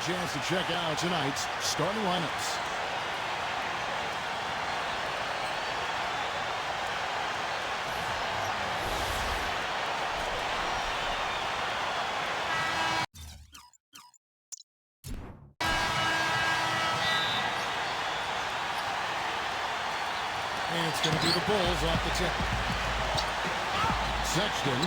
chance to check out tonight's starting lineups. And it's going to be the Bulls off the tip. Sexton.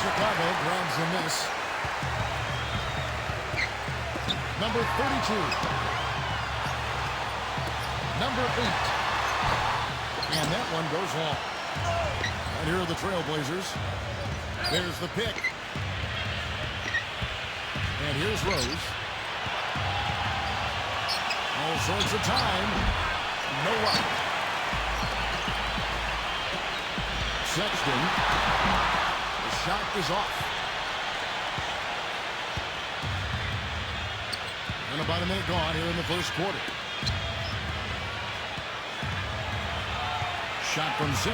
Chicago grabs the miss. Number 32. Number 8. And that one goes long. And here are the Trailblazers. There's the pick. And here's Rose. All sorts of time. No luck. Sexton. The shot is off. And about a minute gone here in the first quarter. Shot from 6.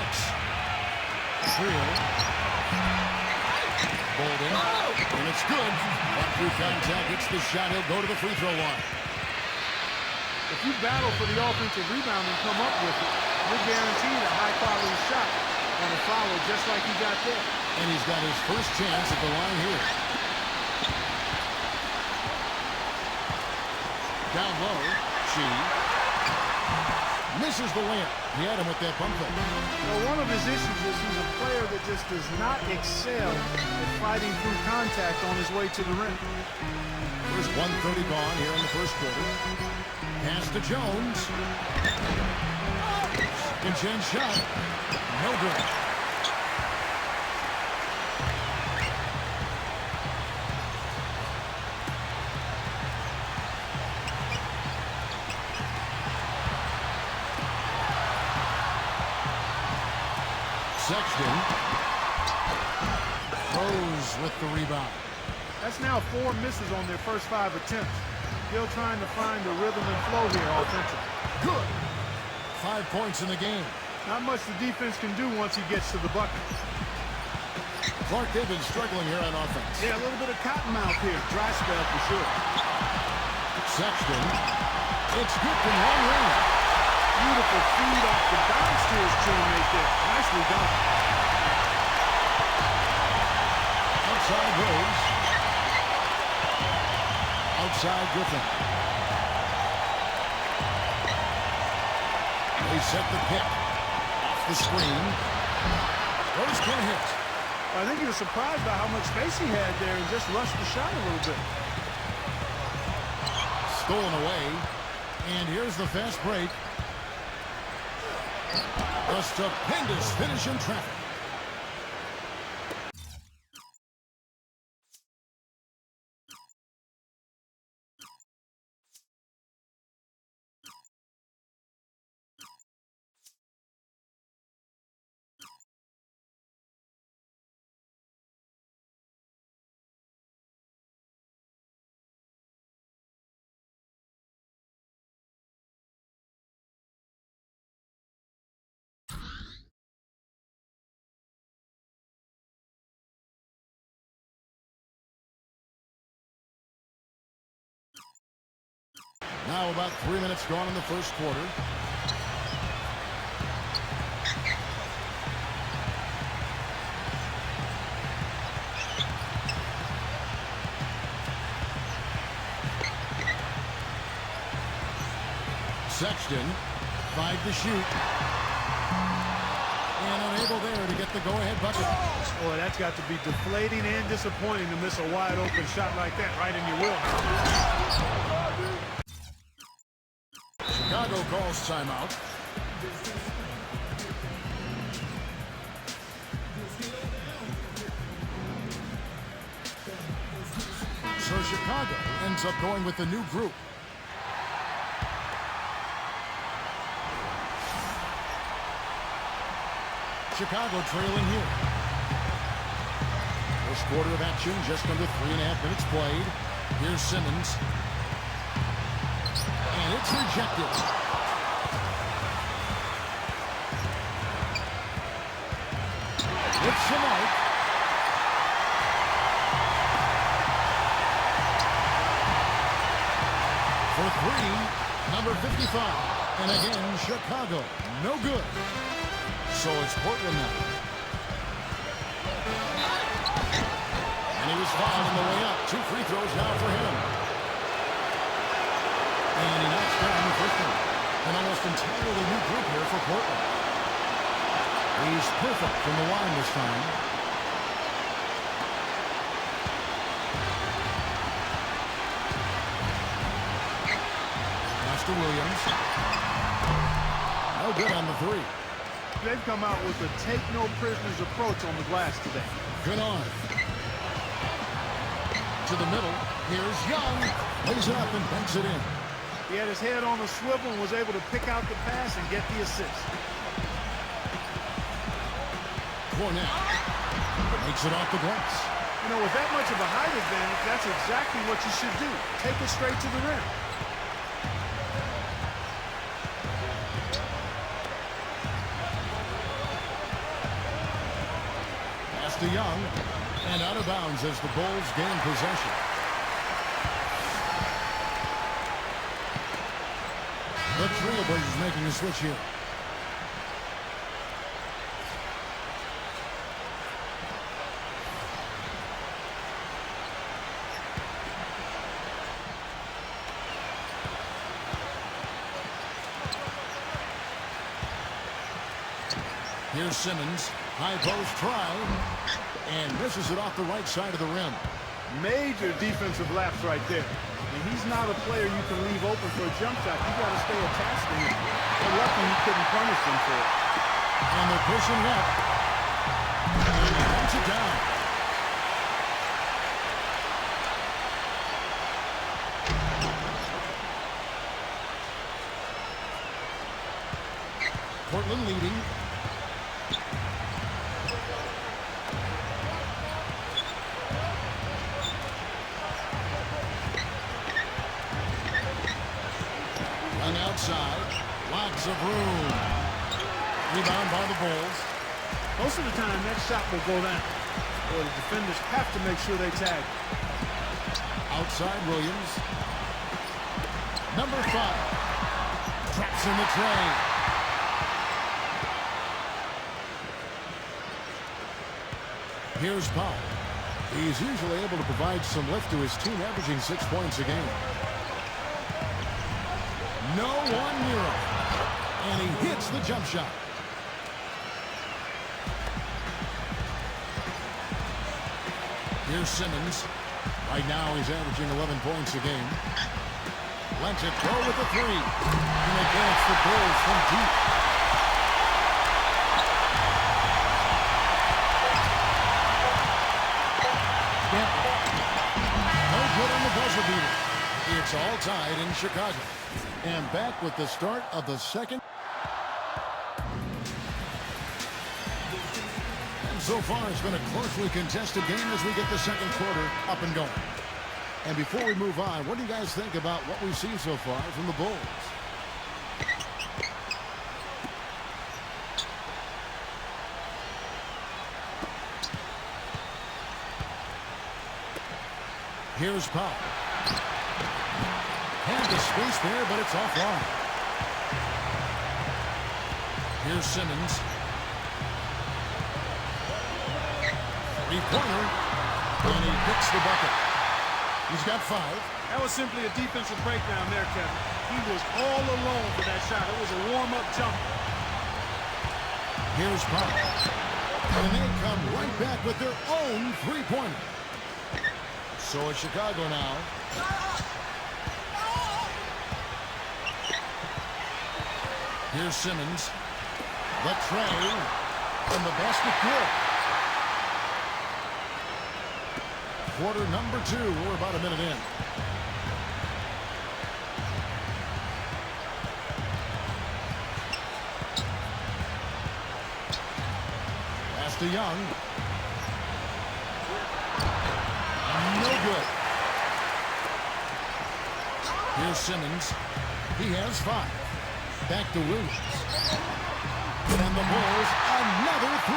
Trill. Bolden. And it's good. But through contact, hits the shot. He'll go to the free throw line. If you battle for the offensive rebound and come up with it, you're guaranteed a high-quality shot on a follow just like he got there. And he's got his first chance at the line here. Down low, she misses the layup. He had him with that pump fake. Well, one of his issues is he's a player that just does not excel at fighting through contact on his way to the rim. There's 1:30 gone here in the first quarter. Pass to Jones. Second chance shot. No good. Sexton. Rose with the rebound. That's now 4 misses on their first 5 attempts. Still trying to find the rhythm and flow here offensively. Good. 5 points in the game. Not much the defense can do once he gets to the bucket. Clark, they've been struggling here on offense. Yeah, a little bit of cottonmouth here. Dry spell for sure. Sexton. It's good from long range. Beautiful feed off the bounce to his teammate there. Nicely done. Outside Rose. Outside Griffin. They set the pick. Off the screen. Rose can't hit. I think he was surprised by how much space he had there and just rushed the shot a little bit. Stolen away. And here's the fast break. A stupendous finish in traffic. Now about 3 minutes gone in the first quarter. Sexton, 5 to shoot. And unable there to get the go-ahead bucket. Boy, that's got to be deflating and disappointing to miss a wide-open shot like that right in your wheelhouse. Chicago calls timeout. So Chicago ends up going with the new group. Chicago trailing here. First quarter of action, just under 3.5 minutes played. Here's Simmons. And it's rejected. It's the mark. For three, number 55. And again, Chicago, no good. So it's Portland now. And he was fouled on the way up. 2 free throws now for him. And he knocks down the first one. An almost entirely new group here for Portland. He's perfect from the line this time. Pass to Williams. No good on the three. They've come out with a take-no-prisoners approach on the glass today. Good on. To the middle. Here's Young. Lays it up and banks it in. He had his head on the swivel and was able to pick out the pass and get the assist. Cornett makes it off the glass. You know, with that much of a height advantage, that's exactly what you should do. Take it straight to the rim. Pass to Young. And out of bounds as the Bulls gain possession. The Trailblazers making a switch here. Here's Simmons. High post try. And misses it off the right side of the rim. Major defensive lapse right there. And he's not a player you can leave open for a jump shot. You got to stay attached to him. They're lucky he couldn't punish them for it. And they're pushing up. And he knocks it down. Portland leading. Outside, lots of room. Rebound by the Bulls. Most of the time, that shot will go down. Or the defenders have to make sure they tag. Outside, Williams. Number 5. Traps in the tray. Here's Powell. He's usually able to provide some lift to his team, averaging 6 points a game. No one near him. And he hits the jump shot. Here's Simmons. Right now he's averaging 11 points a game. Lets it go with the three. And against the Bulls from deep. No good on the buzzer beater. It's all tied in Chicago. And back with the start of the second. And so far, it's been a closely contested game as we get the second quarter up and going. And before we move on, what do you guys think about what we've seen so far from the Bulls? Here's Powell. Had the space there, but it's offline. Here's Simmons. Three-pointer. And he picks the bucket. He's got 5. That was simply a defensive breakdown there, Kevin. He was all alone for that shot. It was a warm-up jumper. Here's Powell. And they come right back with their own three-pointer. So it's Chicago now. Here's Simmons. The tray. And the basket good. Quarter number 2. We're about a minute in. pass to Young. No good. Here's Simmons. He has 5. Back to Williams. And the Bulls, another 3.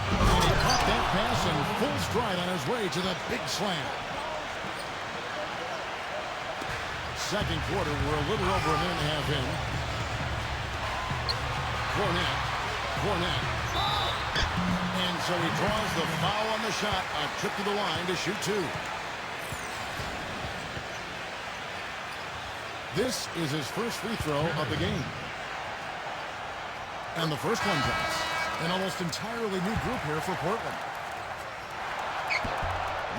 And he caught that pass in full stride on his way to the big slam. Second quarter, we're a little over a minute and a half in. Cornette. And so he draws the foul on the shot. A trip to the line to shoot 2. This is his first free throw of the game. And the first one drops. An almost entirely new group here for Portland.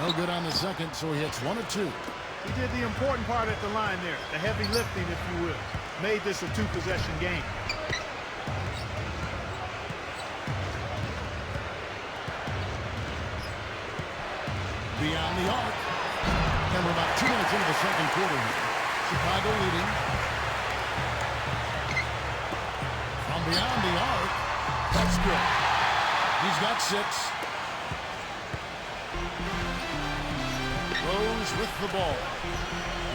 No good on the second, so he hits 1 of 2. He did the important part at the line there, the heavy lifting, if you will. Made this a 2-possession game. Beyond the arc. And we're about 2 minutes into the second quarter here. Chicago leading. From beyond the arc. That's good. He's got 6. Rose with the ball.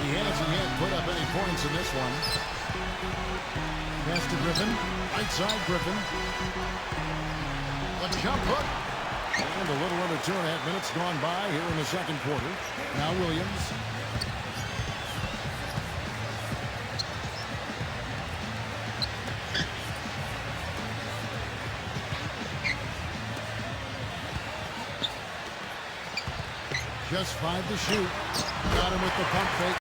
He hasn't yet put up any points in this one. Pass to Griffin. Right side Griffin. A jump hook. And a little under 2.5 minutes gone by here in the second quarter. Now Williams. Just 5 to shoot. Got him with the pump fake.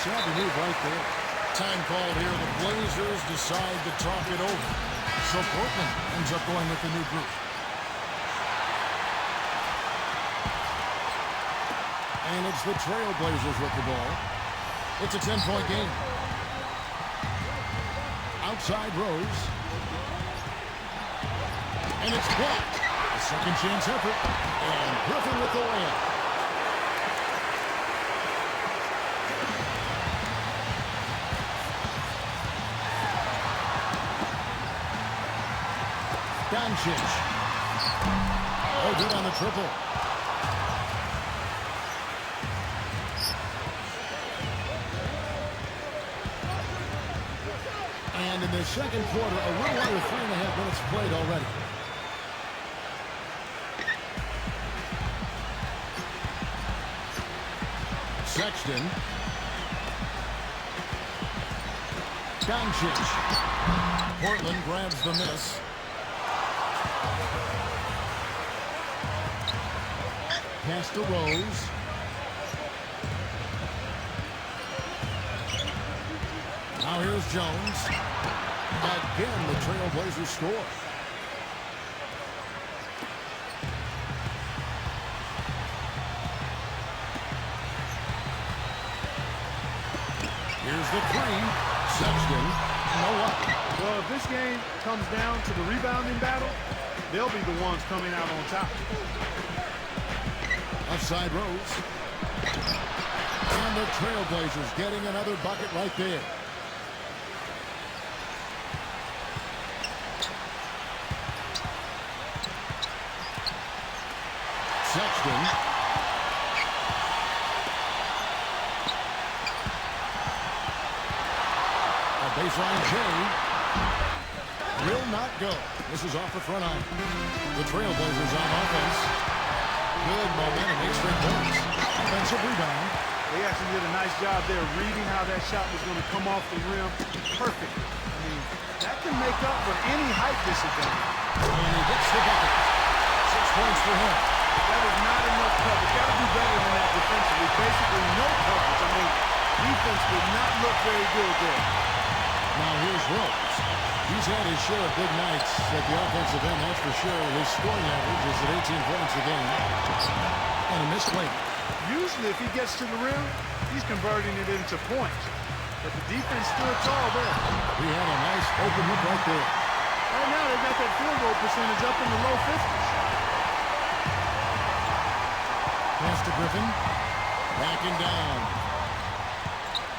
Savvy move right there. Time called here. The Blazers decide to talk it over. So Portland ends up going with the new group. And it's the Trailblazers with the ball. It's a 10-point game. Outside Rose. And it's blocked. A second chance effort. And Griffin with the layup. Doncic. Oh, good on the triple. And in the second quarter, a little under 3.5 minutes played already. Sexton. Doncic. Portland grabs the miss. Pass to Rose. Now here's Jones. Again, the Trailblazers score. Here's the 3. Sexton. No up. Well, if this game comes down to the rebounding battle, they'll be the ones coming out on top. Offside Rose. And the Trailblazers getting another bucket right there. Sexton. A baseline J. Will not go. This is off the front line. The Trailblazers on offense. Good momentum, 8 straight points. Offensive rebound. They actually did a nice job there reading how that shot was going to come off the rim. Perfect. I mean, that can make up for any height disadvantage. And he gets the bucket. 6 points for him. That is not enough coverage. Got to do better than that defensively. Basically no coverage. I mean, defense did not look very good there. Now here's Rose. He's had his share of big nights at the offensive end, that's for sure. His scoring average is at 18 points a game. And a missed late. Usually if he gets to the rim, he's converting it into points. But the defense stood tall there. He had a nice open look right there. Right now, they got that field goal percentage up in the low 50s. Pass to Griffin. Backing down.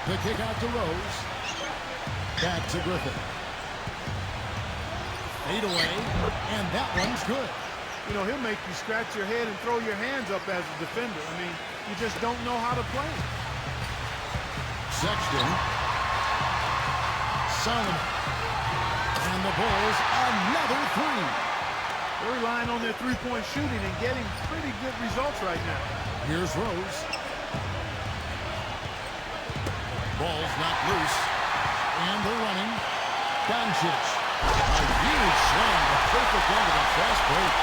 The kick out to Rose. Back to Griffin. Fade away, and that one's good. You know, he'll make you scratch your head and throw your hands up as a defender. I mean, you just don't know how to play him. Sexton. Solomon. And the Bulls, another three. They're relying on their three-point shooting and getting pretty good results right now. Here's Rose. Ball's not loose. And they're running. Doncic. A huge slam. A perfect end to the fast break.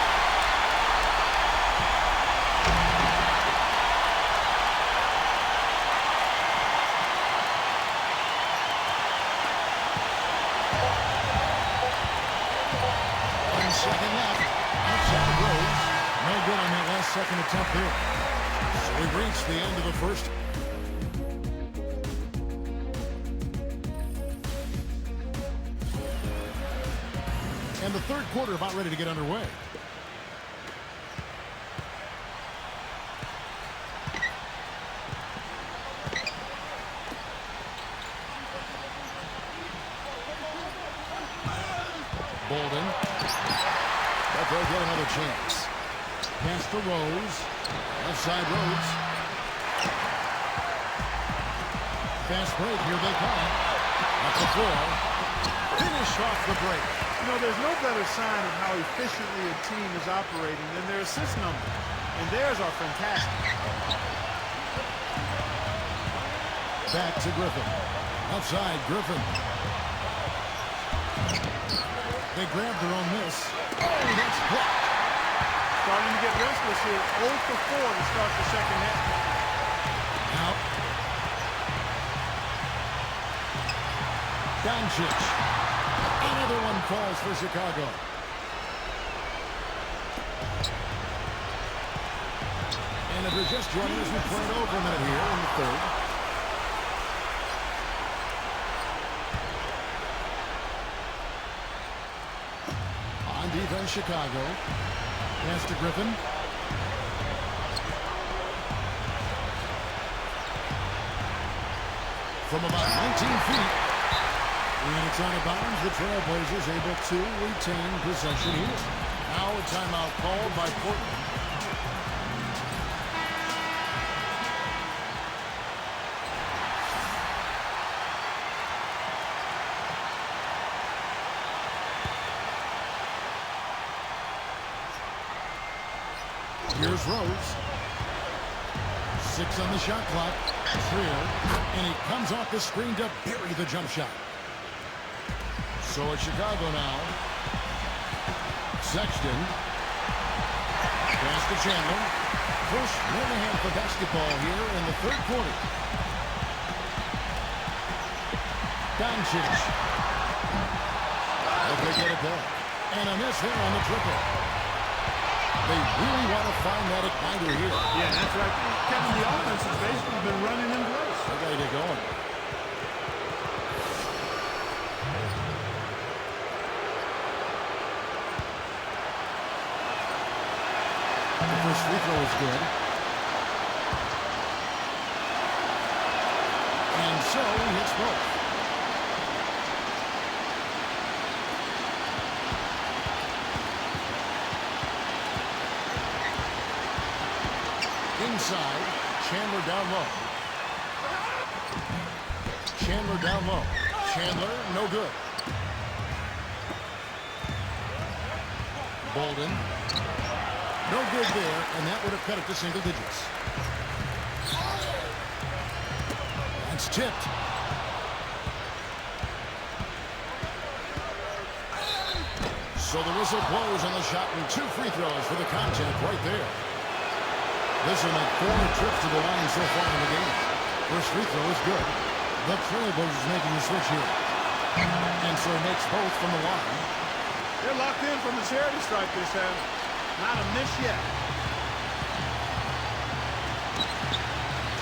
Second left, outside Rose. No good on that last second attempt there. So we've reached the end of the first. And the third quarter about ready to get underway. Bolden. But they'll get another chance. Pass to Rose. Left side Rose. Fast break. Here they come. Up the floor. Finish off the break. You know, there's no better sign of how efficiently a team is operating than their assist numbers. And theirs are fantastic. Back to Griffin. Outside Griffin. They grabbed their own miss. Oh, that's blocked. Starting to get restless here. 0 for 4 to start the second half. Out. Doncic. Another one falls for Chicago. And if you're just joining us, we've played over a minute here in the third. On defense, Chicago. Pass to Griffin. From about 19 feet. And it's out of bounds. The Trailblazers able to retain possession here. Now a timeout called by Portland. Here's Rose. 6 on the shot clock. Trill. And he comes off the screen to bury the jump shot. So it's Chicago now. Sexton. Pass to Chandler. First 1.5 of basketball here in the third quarter. Doncic. But they get it back. And a miss there on the triple. They really want to find that igniter here. Yeah, that's right. Kevin, the offense has basically been running in place. They got to get going. The first free throw is good. And so he hits both. Inside, Chandler down low. Chandler down low. Chandler, no good. Bolden. No good there, and that would have cut it to single digits. That's tipped. So the whistle blows on the shot and 2 free throws for the contact right there. This will make 4 trips to the line so far in the game. First free throw is good. The Trailblazers making the switch here. And so makes both from the line. They're locked in from the charity stripe this half. Not a miss yet.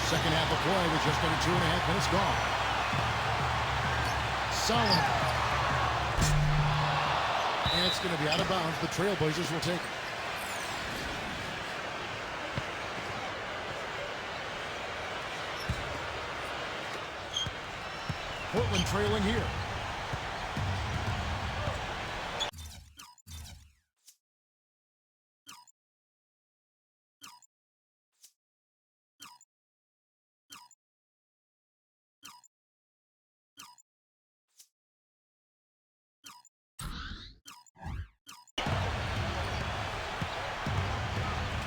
Second half of play with just under 2.5 minutes gone. Solomon. And it's going to be out of bounds. The Trailblazers will take it. Portland trailing here.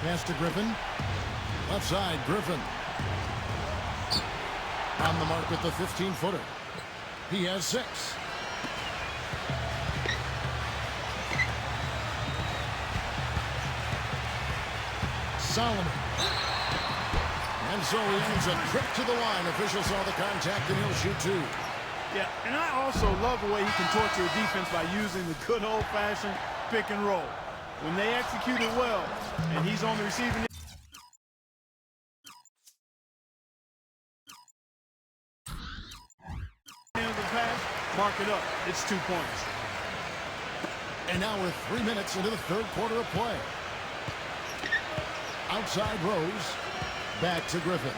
Pass to Griffin. Left side, Griffin. On the mark with the 15-footer. He has 6. Solomon. And so he ends a trip to the line. Official saw the contact and he'll shoot 2. Yeah, and I also love the way he can torture a defense by using the good old-fashioned pick and roll. When they execute it well, and he's on the receiving end. Of the pass, mark it up. It's 2 points. And now we're 3 minutes into the third quarter of play. Outside Rose. Back to Griffin.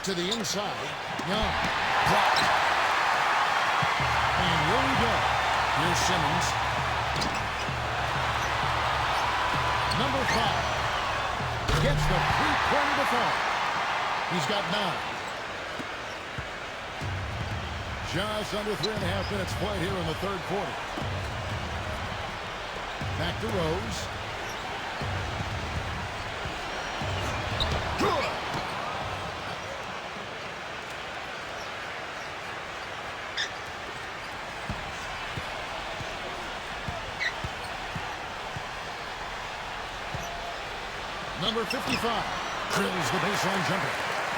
To the inside. Young. Blocked. And here we go. Here's Simmons. Number 5. Gets the three-pointer to fall. He's got 9. Just under 3.5 minutes played here in the third quarter. Back to Rose. Good. Number 55 drills the baseline jumper.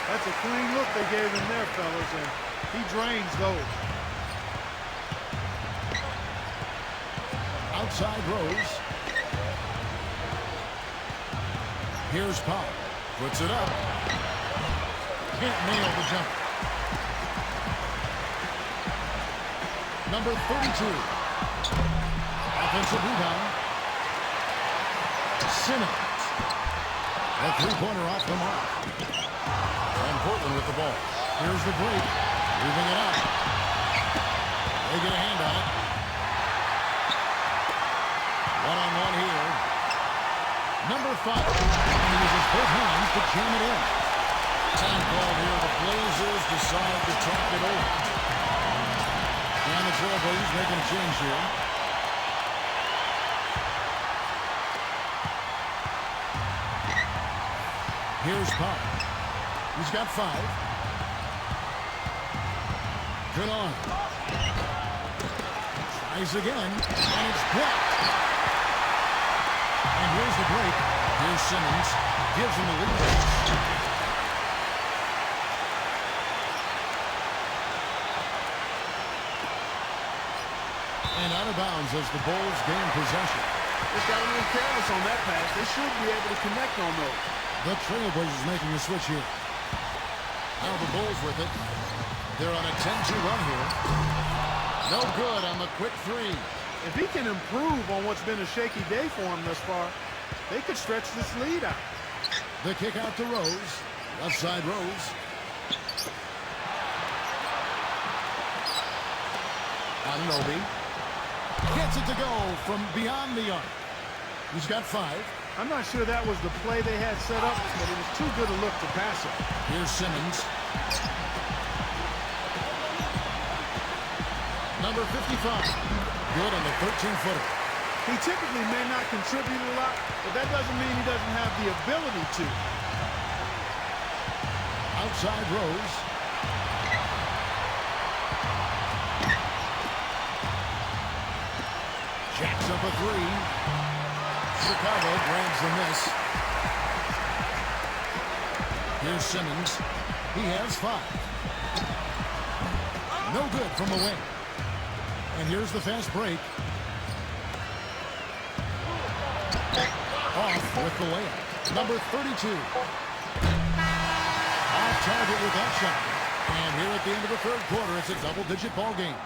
That's a clean look they gave him there, fellas, and he drains those. Outside Rose. Here's Pop. Puts it up. Can't nail the jumper. Number 32. Offensive rebound. Simmons. A three-pointer off the mark. And Portland with the ball. Here's the break. Moving it up. They get a hand on it. One-on-one here. Number 5. And he uses both hands to jam it in. Time called here. The Blazers decide to talk it over. And the Trailblazers making a change here. Here's Pop. He's got 5. Good on. Tries again, and it's blocked. And here's the break. Here's Simmons. Gives him the lead. And out of bounds as the Bulls gain possession. Just got a little careless on that pass. They should be able to connect on those. The Trailblazers making a switch here. Now the Bulls with it. They're on a 10-2 run here. No good on the quick 3. If he can improve on what's been a shaky day for him thus far, they could stretch this lead out. The kick out to Rose. Left side Rose. Anunoby. Gets it to go from beyond the arc. He's got 5. I'm not sure that was the play they had set up, but it was too good a look to pass it. Here's Simmons. Number 55. Good on the 13-footer. He typically may not contribute a lot, but that doesn't mean he doesn't have the ability to. Outside Rose. Jacks up a 3. Chicago grabs the miss. Here's Simmons. He has 5. No good from the wing. And here's the fast break. Off with the layup. Number 32. Off target with that shot. And here at the end of the third quarter, it's a double-digit ball game.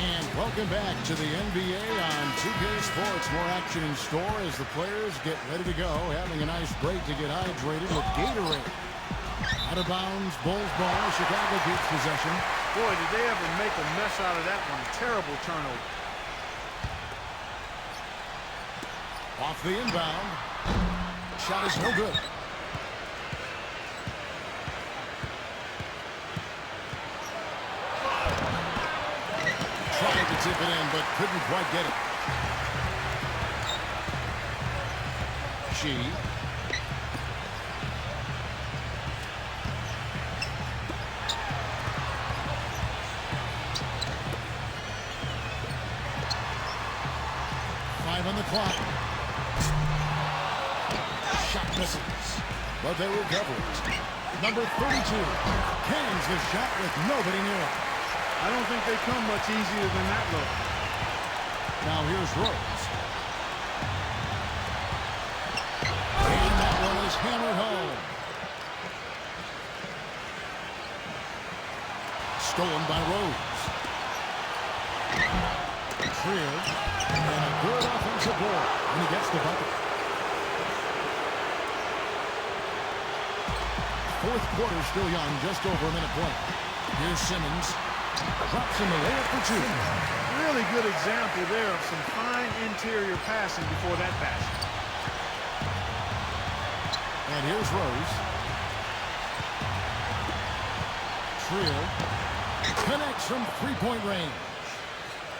And welcome back to the NBA on 2K Sports. More action in store as the players get ready to go. Having a nice break to get hydrated with Gatorade. Out of bounds, Bulls ball. Chicago keeps possession. Boy, did they ever make a mess out of that one. Terrible turnover. Off the inbound. Shot is no good. Tried to tip it in, but couldn't quite get it. She. On the clock. Shot misses, but they recover it. Number 32 cans the shot with nobody near it. I don't think they come much easier than that look. Now here's Rose. And that one is hammered home. Stolen by Rose. Trier. And a good offensive board, and he gets the bucket. Fourth quarter still young, just over a minute point. Here's Simmons. Drops in the layup for two. Really good example there of some fine interior passing before that basket. And here's Rose. Trier connects from three-point range.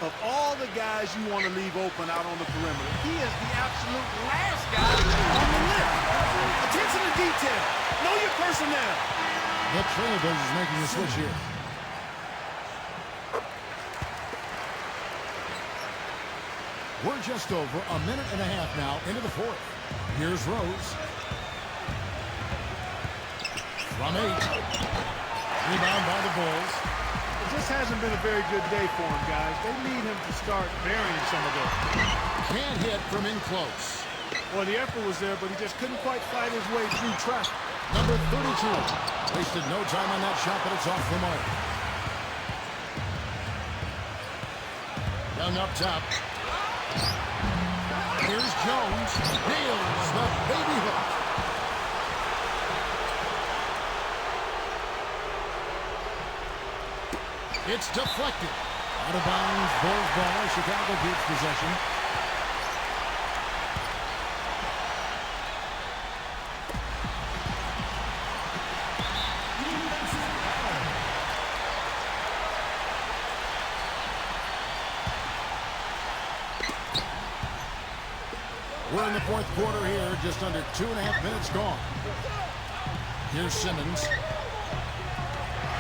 Of all the guys you want to leave open out on the perimeter, he is the absolute last guy on the list. Attention to detail. Know your personnel. The Trailblazers making a switch here. We're just over a minute and a half now into the fourth. Here's Rose. From 8. Rebound by the Bulls. This hasn't been a very good day for him, guys. They need him to start burying some of those. Can't hit from in close. Well, the effort was there, but he just couldn't quite fight his way through traffic. Number 32. Wasted no time on that shot, but it's off the mark. Young up top. Here's Jones. Nails the baby hook. It's deflected. Out of bounds, Bulls ball. Chicago keeps possession. We're in the fourth quarter here, just under 2.5 minutes gone. Here's Simmons.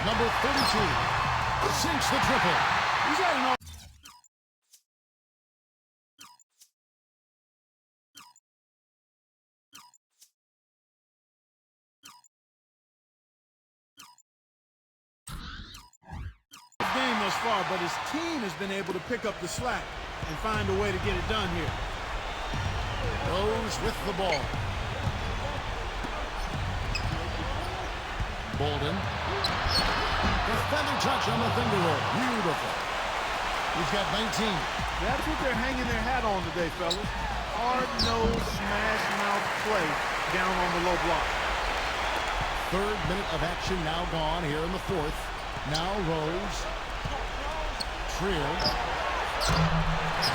Number 32. Sinks the triple. He's had an game thus far, but his team has been able to pick up the slack and find a way to get it done here. Rose with the ball. Bolden. The feather touch on the finger roll. Beautiful. He's got 19. That's what they're hanging their hat on today, fellas. Hard-nosed, smash-mouth play down on the low block. Third minute of action now gone here in the fourth. Now Rose. Trier.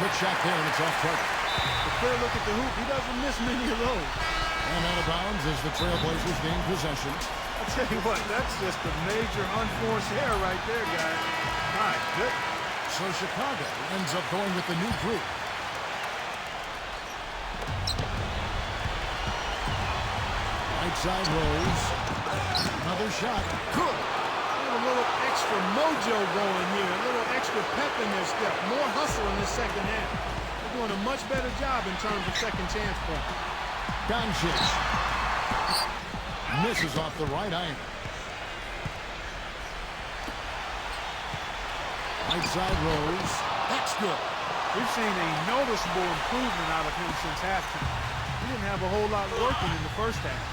Good shot there, and it's off target. A clear look at the hoop. He doesn't miss many of those. And out of bounds as the Trailblazers gain possession. I'll tell you what, that's just a major unforced error right there, guys. My goodness. So Chicago ends up going with the new group. Right side Rose. Another shot. Good. A little extra mojo going here. A little extra pep in their step. More hustle in the second half. They're doing a much better job in terms of second chance points. Doncic. Misses off the right iron. Right side Rose. That's good. We've seen a noticeable improvement out of him since halftime. He didn't have a whole lot working in the first half.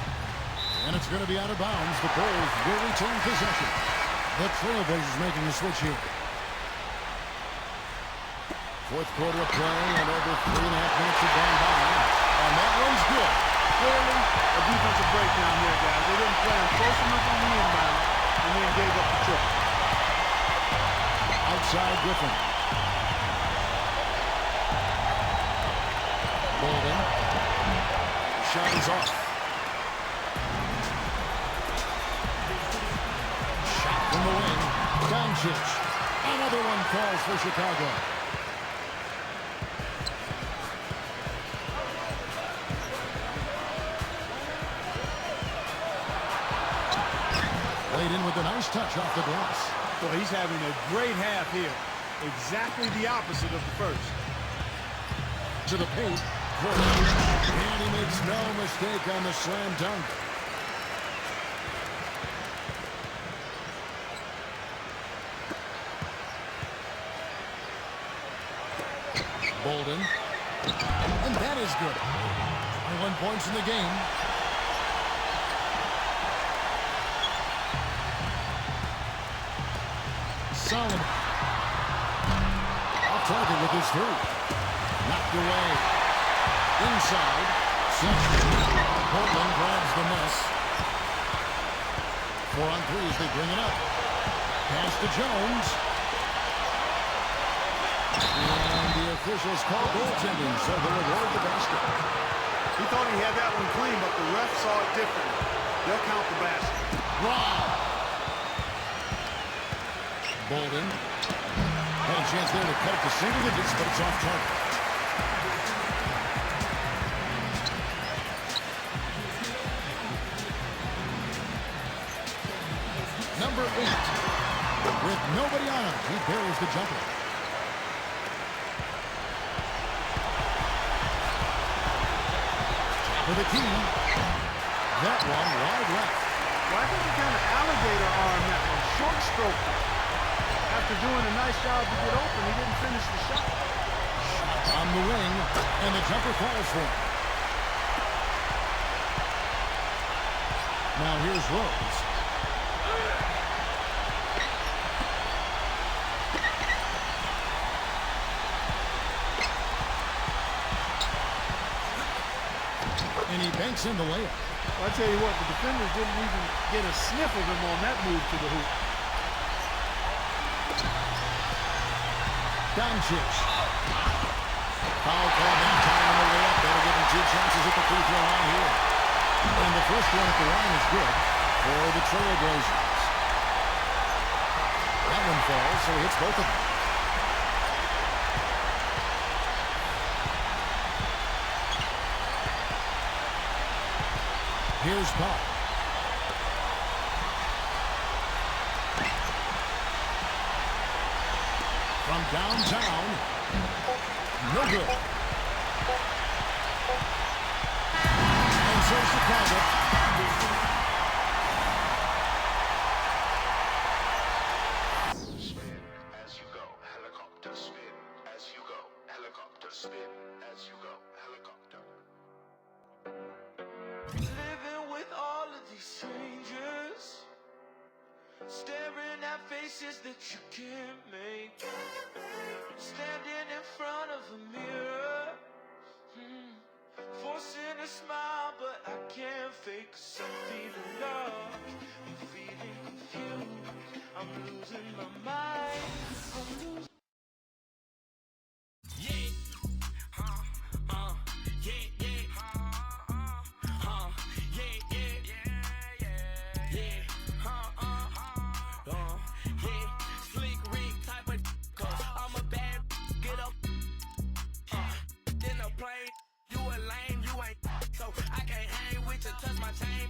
And it's going to be out of bounds. The Bulls will retain possession. The Trailblazers making a switch here. Fourth quarter of play and over 3.5 minutes have gone by. And that one's good. Clearly, a defensive breakdown there, guys. They didn't play him close enough on the inbound and then gave up the triple. Outside Griffin. Bolden. Shot is off. Shot from the wing. Doncic. Another one falls for Chicago. Laid in with a nice touch off the glass. Well, he's having a great half here. Exactly the opposite of the first. To the paint. And he makes no mistake on the slam dunk. Bolden. And that is good. 21 points in the game. Solomon. Off target with his three. Knocked away. Inside. Portland grabs the miss. 4 on 3 as they bring it up. Pass to Jones. And the officials call goaltending, so they'll award the basket. He thought he had that one clean, but the ref saw it differently. They'll count the basket. Wow. Bolden. Had a chance there to cut it to single digits, but it's off target. Number 8. With nobody on him, he buries the jumper. For the key. That one wide left. Well, I think he kind of alligator armed that one. Short stroke. After doing a nice job to get open, he didn't finish the shot. On the wing, and the jumper falls for him. Now here's Rose. And he banks in the layup. Well, I tell you what, the defenders didn't even get a sniff of him on that move to the hoop. Doncic. Foul call that time in the layup. That'll give him 2 chances at the free throw line here. And the first one at the line is good for the Trailblazers. That one falls, so he hits both of them. Here's Pop. From downtown. No good. And so Chicago. Spin as you go, helicopter spin as you go, helicopter spin as you go, helicopter. Living with all of these strangers, staring at faces that you can't make, standing in front of a mirror, forcing a smile, but I can't fake, 'cause I'm feeling lost, I'm feeling confused, I'm losing my mind, I'm losing. So I can't hang with you, touch my chain.